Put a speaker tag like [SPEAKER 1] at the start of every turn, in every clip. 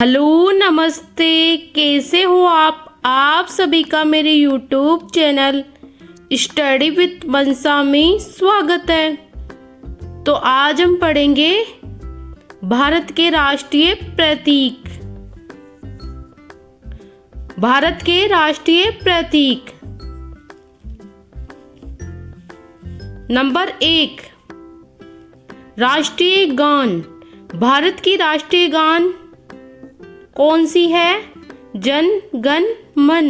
[SPEAKER 1] Hello नमस्ते, कैसे हो आप सभी का मेरे YouTube चैनल स्टडी विथ मनसा में स्वागत है। तो आज हम पढ़ेंगे भारत के राष्ट्रीय प्रतीक। भारत के राष्ट्रीय प्रतीक। नंबर 1, राष्ट्रीय गान। भारत की राष्ट्रीय गान कौन सी है? जन गण मन।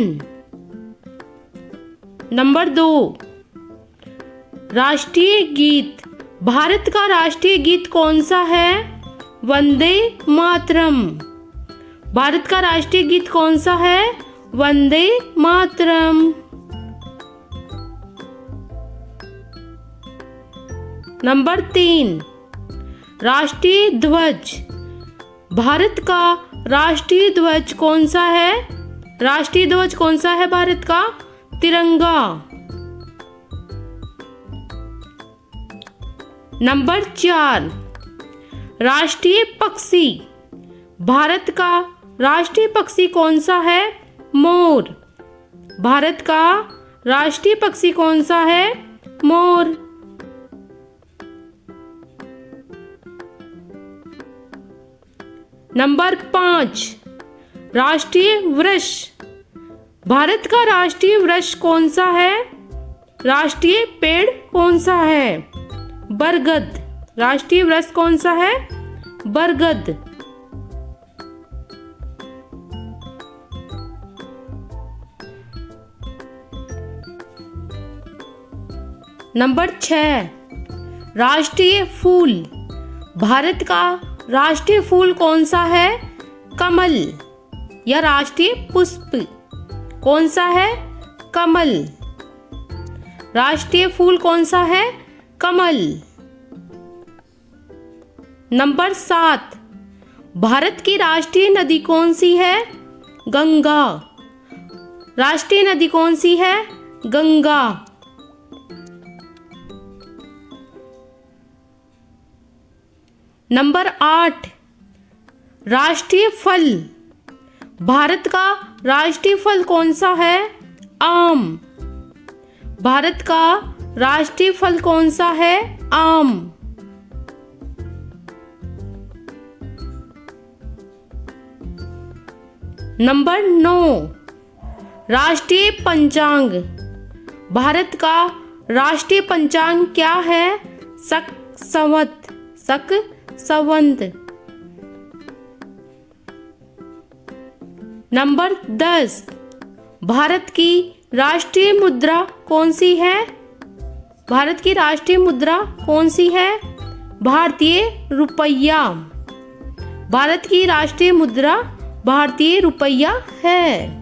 [SPEAKER 1] नंबर 2, राष्ट्रीय गीत। भारत का राष्ट्रीय गीत कौन सा है? वंदे मातरम। भारत का राष्ट्रीय गीत कौन सा है? वंदे मातरम। नंबर 3, राष्ट्रीय ध्वज। भारत का राष्ट्रीय ध्वज कौन सा है? राष्ट्रीय ध्वज कौन सा है भारत का? तिरंगा। नंबर 4, राष्ट्रीय पक्षी। भारत का राष्ट्रीय पक्षी कौन सा है? मोर। भारत का राष्ट्रीय पक्षी कौन सा है? मोर। नंबर 5, राष्ट्रीय वृक्ष। भारत का राष्ट्रीय वृक्ष कौन सा है? राष्ट्रीय पेड़ कौन सा है? बरगद। राष्ट्रीय वृक्ष कौन सा है? बरगद। नंबर 6, राष्ट्रीय फूल। भारत का राष्ट्रीय फूल कौन सा है? कमल। या राष्ट्रीय पुष्प कौन सा है? कमल। राष्ट्रीय फूल कौन सा है? कमल। नंबर 7, भारत की राष्ट्रीय नदी कौन सी है? गंगा। राष्ट्रीय नदी कौन सी है? गंगा। नंबर 8, राष्ट्रीय फल। भारत का राष्ट्रीय फल कौन सा है? आम। भारत का राष्ट्रीय फल कौन सा है? आम। नंबर 9, राष्ट्रीय पंचांग। भारत का राष्ट्रीय पंचांग क्या है? शक संवत। नंबर 10, भारत की राष्ट्रीय मुद्रा कौन सी है? भारत की राष्ट्रीय मुद्रा कौन सी है? भारतीय रुपया। भारत की राष्ट्रीय मुद्रा भारतीय रुपया है।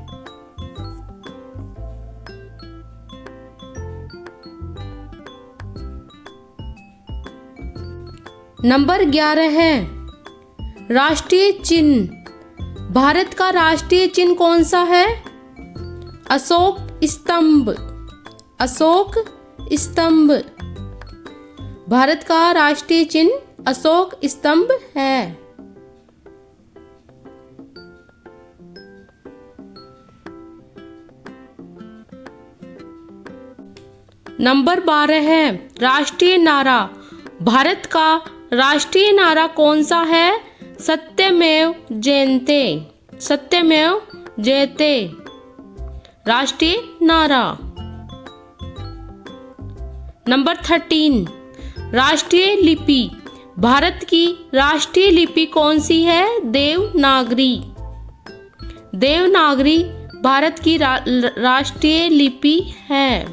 [SPEAKER 1] नंबर 11 है, राष्ट्रीय चिन्ह। भारत का राष्ट्रीय चिन्ह कौन सा है? अशोक स्तंभ। अशोक स्तंभ। भारत का राष्ट्रीय चिन्ह अशोक स्तंभ है। नंबर 12 है, राष्ट्रीय नारा। भारत का राष्ट्रीय नारा कौन सा है? सत्यमेव जयते। सत्यमेव जयते। राष्ट्रीय नारा। नंबर 13, राष्ट्रीय लिपि। भारत की राष्ट्रीय लिपि कौन सी है? देवनागरी। देवनागरी भारत की राष्ट्रीय लिपि है।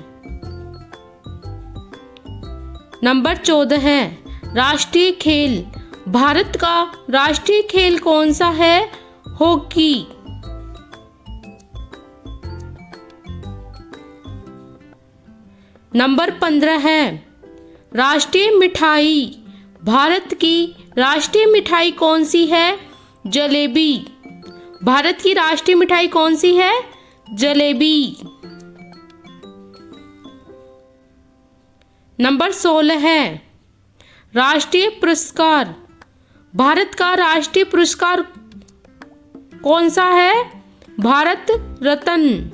[SPEAKER 1] नंबर 14 है, राष्ट्रीय खेल। भारत का राष्ट्रीय खेल कौन सा है? हॉकी। नंबर 15 है, राष्ट्रीय मिठाई। भारत की राष्ट्रीय मिठाई कौन सी है? जलेबी। भारत की राष्ट्रीय मिठाई कौन सी है? जलेबी। नंबर 16 है, राष्ट्रीय पुरस्कार। भारत का राष्ट्रीय पुरस्कार कौन सा है? भारत रत्न।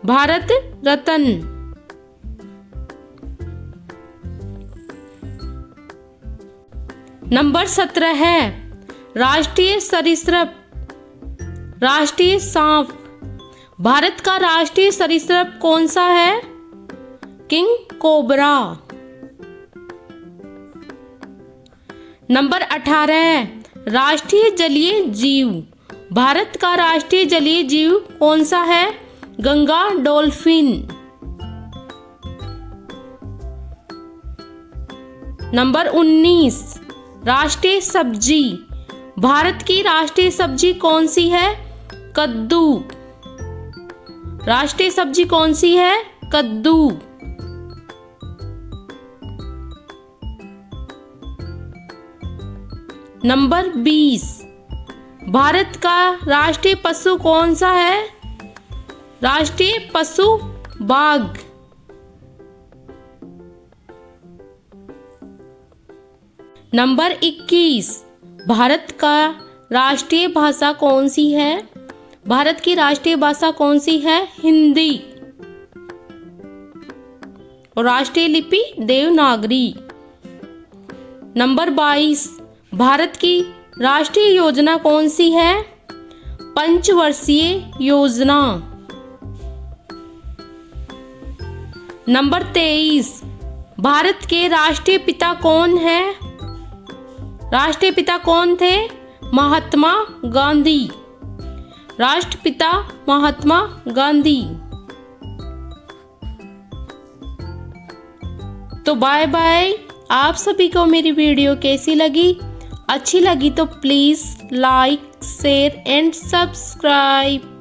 [SPEAKER 1] भारत रत्न। नंबर 17 है राष्ट्रीय सरीसृप, राष्ट्रीय सांप। भारत का राष्ट्रीय सरीसृप कौन सा है? King cobra. नंबर 18 है राष्ट्रीय जलीय जीव। भारत का राष्ट्रीय जलीय जीव कौन सा है? गंगा डॉल्फिन। नंबर 19 राष्ट्रीय सब्जी। भारत की राष्ट्रीय सब्जी कौन सी है? कद्दू। राष्ट्रीय सब्जी कौन सी है? कद्दू। नंबर 20 भारत का राष्ट्रीय पशु कौन सा है? राष्ट्रीय पशु बाघ। नंबर 21 भारत का राष्ट्रीय भाषा कौन सी है? भारत की राष्ट्रीय भाषा कौन सी है? हिंदी। और राष्ट्रीय लिपि देवनागरी। नंबर 22 भारत की राष्ट्रीय योजना कौन सी है? पंचवर्षीय योजना। नंबर 23 भारत के राष्ट्रीय पिता कौन है? राष्ट्रीय पिता कौन थे? महात्मा गांधी। राष्ट्रपिता महात्मा गांधी। तो बाय बाय। आप सभी को मेरी वीडियो कैसी लगी? अच्छी लगी तो please like, share and subscribe.